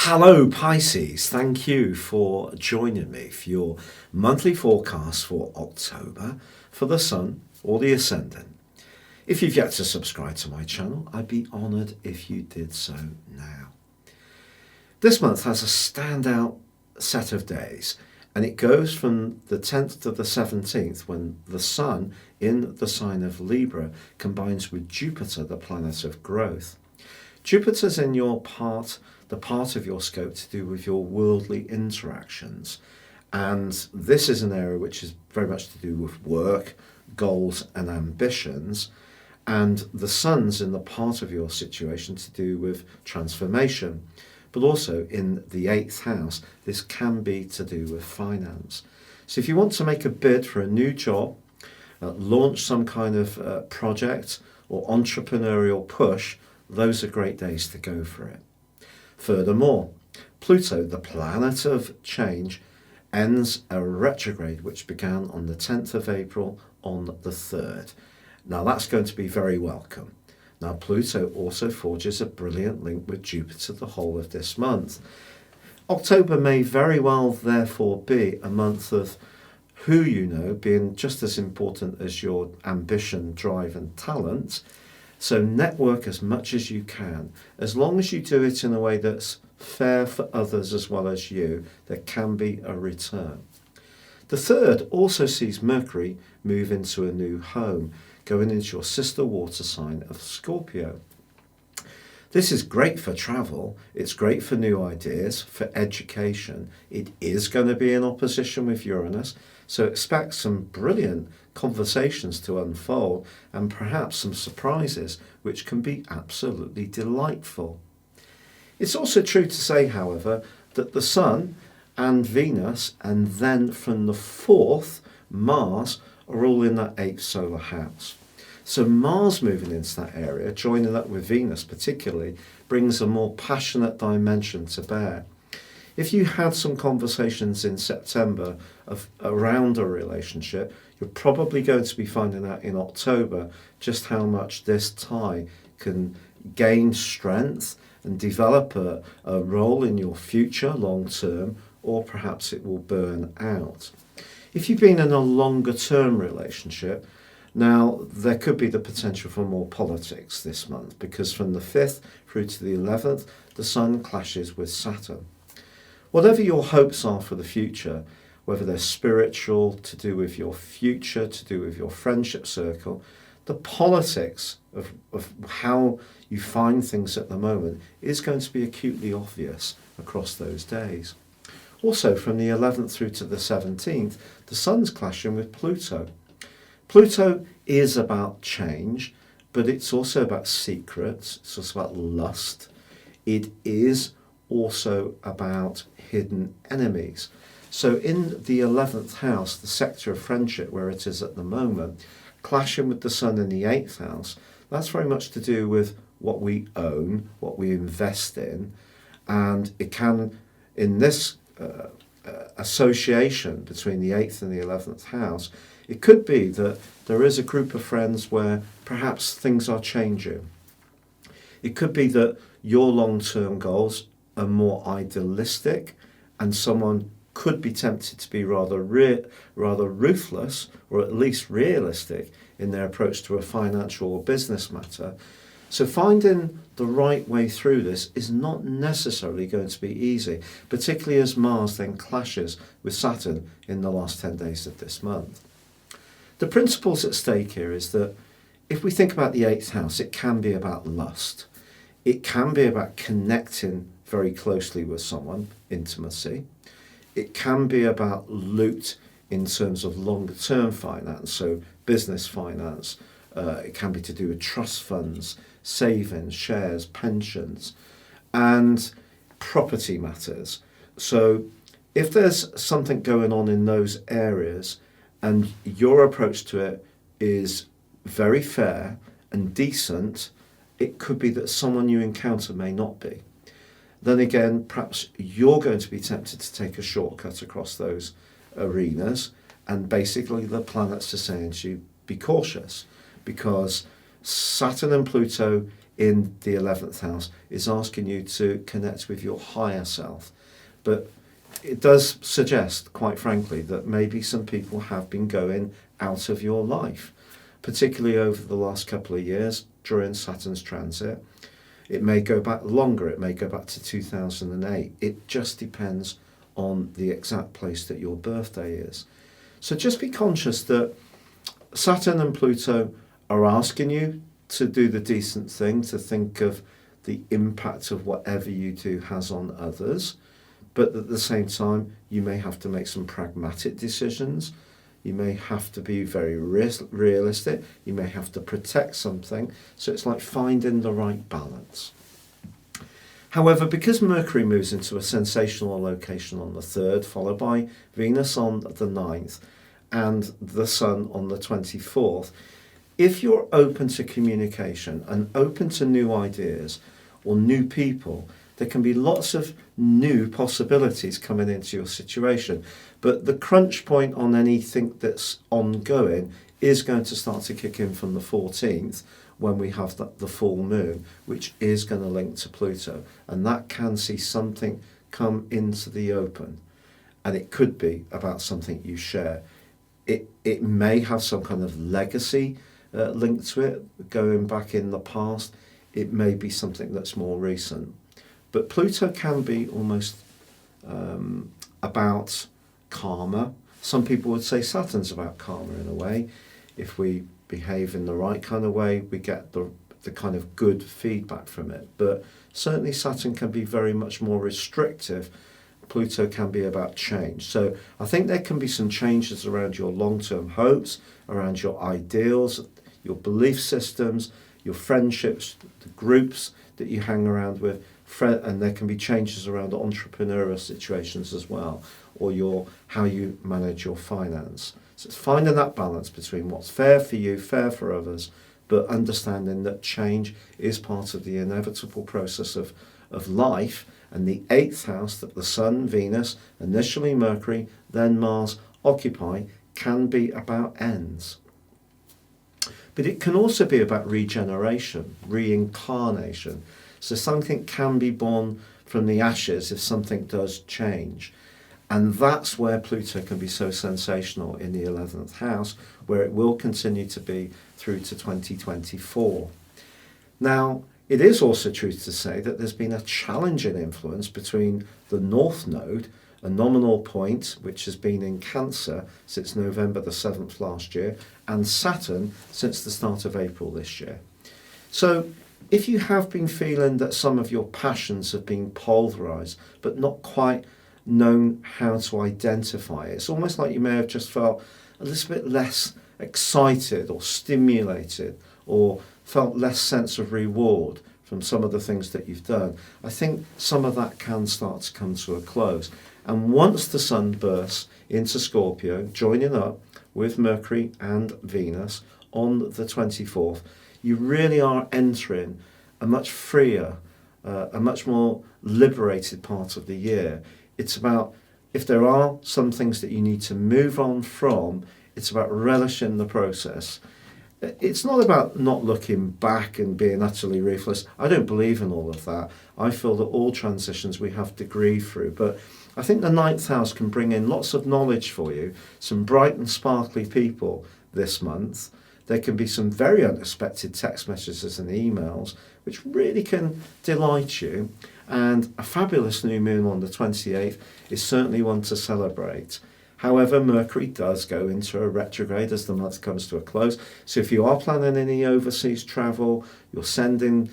Hello Pisces, thank you for joining me for your monthly forecast for October for the Sun or the Ascendant. If you've yet to subscribe to my channel, I'd be honoured if you did so now. This month has a standout set of days, and it goes from the 10th to the 17th when the Sun in the sign of Libra combines with Jupiter, the planet of growth. Jupiter's in the part of your scope to do with your worldly interactions. And this is an area which is very much to do with work, goals and ambitions. And the Sun's in the part of your situation to do with transformation. But also in the 8th house, this can be to do with finance. So if you want to make a bid for a new job, launch some kind of project or entrepreneurial push, those are great days to go for it. Furthermore, Pluto, the planet of change, ends a retrograde which began on the 10th of April on the 3rd. Now that's going to be very welcome. Now Pluto also forges a brilliant link with Jupiter the whole of this month. October may very well therefore be a month of who you know being just as important as your ambition, drive and talent. So network as much as you can. As long as you do it in a way that's fair for others as well as you, there can be a return. The 3rd also sees Mercury move into a new home, going into your sister water sign of Scorpio. This is great for travel, it's great for new ideas, for education. It is going to be in opposition with Uranus, so expect some brilliant conversations to unfold and perhaps some surprises which can be absolutely delightful. It's also true to say, however, that the Sun and Venus and then from the 4th, Mars are all in that 8th solar house. So Mars moving into that area, joining up with Venus particularly, brings a more passionate dimension to bear. If you had some conversations in September around a relationship, you're probably going to be finding out in October just how much this tie can gain strength and develop a role in your future long term, or perhaps it will burn out. If you've been in a longer term relationship, now there could be the potential for more politics this month, because from the 5th through to the 11th, the Sun clashes with Saturn. Whatever your hopes are for the future, whether they're spiritual, to do with your future, to do with your friendship circle, the politics of how you find things at the moment is going to be acutely obvious across those days. Also, from the 11th through to the 17th, the Sun's clashing with Pluto. Pluto is about change, but it's also about secrets, it's also about lust. It is also about hidden enemies. So in the 11th house, the sector of friendship where it is at the moment, clashing with the Sun in the 8th house, that's very much to do with what we own, what we invest in, and it can, in this association between the 8th and the 11th house, it could be that there is a group of friends where perhaps things are changing. It could be that your long-term goals are more idealistic and someone could be tempted to be rather ruthless or at least realistic in their approach to a financial or business matter. So finding the right way through this is not necessarily going to be easy, particularly as Mars then clashes with Saturn in the last 10 days of this month. The principles at stake here is that if we think about the 8th house, it can be about lust. It can be about connecting very closely with someone, intimacy. It can be about loot in terms of longer term finance, so business finance. It can be to do with trust funds, savings, shares, pensions, and property matters. So if there's something going on in those areas and your approach to it is very fair and decent, it could be that someone you encounter may not be. Then again, perhaps you're going to be tempted to take a shortcut across those arenas, and basically the planets are saying to you, be cautious, because Saturn and Pluto in the 11th house is asking you to connect with your higher self. But it does suggest, quite frankly, that maybe some people have been going out of your life, particularly over the last couple of years during Saturn's transit. It may go back longer, it may go back to 2008. It just depends on the exact place that your birthday is. So just be conscious that Saturn and Pluto are asking you to do the decent thing, to think of the impact of whatever you do has on others. But at the same time, you may have to make some pragmatic decisions. You may have to be very realistic. You may have to protect something. So it's like finding the right balance. However, because Mercury moves into a sensational location on the 3rd, followed by Venus on the 9th, and the Sun on the 24th, if you're open to communication and open to new ideas or new people, there can be lots of new possibilities coming into your situation. But the crunch point on anything that's ongoing is going to start to kick in from the 14th, when we have the full moon, which is going to link to Pluto. And that can see something come into the open. And it could be about something you share. It may have some kind of legacy linked to it, going back in the past. It may be something that's more recent. But Pluto can be almost about karma. Some people would say Saturn's about karma in a way. If we behave in the right kind of way, we get the kind of good feedback from it. But certainly Saturn can be very much more restrictive. Pluto can be about change. So I think there can be some changes around your long-term hopes, around your ideals, your belief systems, your friendships, the groups that you hang around with, and there can be changes around entrepreneurial situations as well, or how you manage your finance. So it's finding that balance between what's fair for you, fair for others, but understanding that change is part of the inevitable process of life. And the 8th house that the Sun, Venus, initially Mercury, then Mars occupy can be about ends. But it can also be about regeneration, reincarnation. So something can be born from the ashes if something does change. And that's where Pluto can be so sensational in the 11th house, where it will continue to be through to 2024. Now, it is also true to say that there's been a challenging influence between the North Node, a nominal point which has been in Cancer since November the 7th last year, and Saturn since the start of April this year. So if you have been feeling that some of your passions have been polarised, but not quite known how to identify it, it's almost like you may have just felt a little bit less excited or stimulated, or felt less sense of reward from some of the things that you've done. I think some of that can start to come to a close. And once the Sun bursts into Scorpio, joining up with Mercury and Venus on the 24th, you really are entering a much freer, a much more liberated part of the year. It's about, if there are some things that you need to move on from, it's about relishing the process. It's not about not looking back and being utterly ruthless. I don't believe in all of that. I feel that all transitions we have to grieve through. But I think the 9th house can bring in lots of knowledge for you, some bright and sparkly people this month. There can be some very unexpected text messages and emails, which really can delight you. And a fabulous new moon on the 28th is certainly one to celebrate. However, Mercury does go into a retrograde as the month comes to a close. So if you are planning any overseas travel, you're sending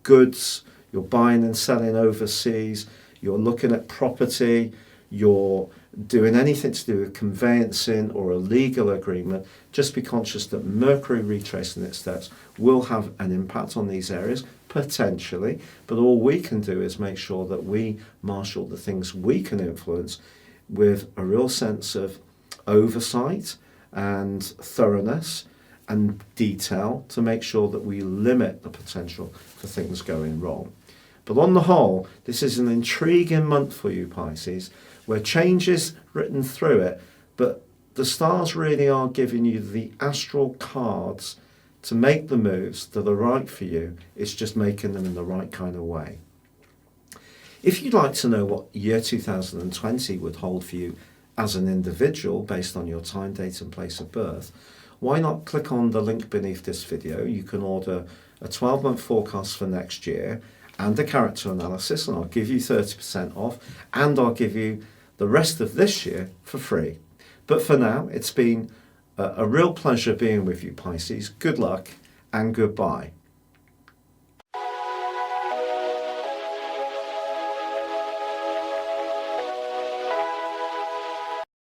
goods, you're buying and selling overseas, you're looking at property, you're doing anything to do with conveyancing or a legal agreement, just be conscious that Mercury retracing its steps will have an impact on these areas, potentially. But all we can do is make sure that we marshal the things we can influence with a real sense of oversight and thoroughness and detail to make sure that we limit the potential for things going wrong. But on the whole, this is an intriguing month for you, Pisces, where change is written through it, but the stars really are giving you the astral cards to make the moves that are right for you. It's just making them in the right kind of way. If you'd like to know what year 2020 would hold for you as an individual based on your time, date and place of birth, why not click on the link beneath this video? You can order a 12-month forecast for next year and a character analysis, and I'll give you 30% off, and I'll give you the rest of this year for free. But for now, it's been a real pleasure being with you, Pisces. Good luck and goodbye.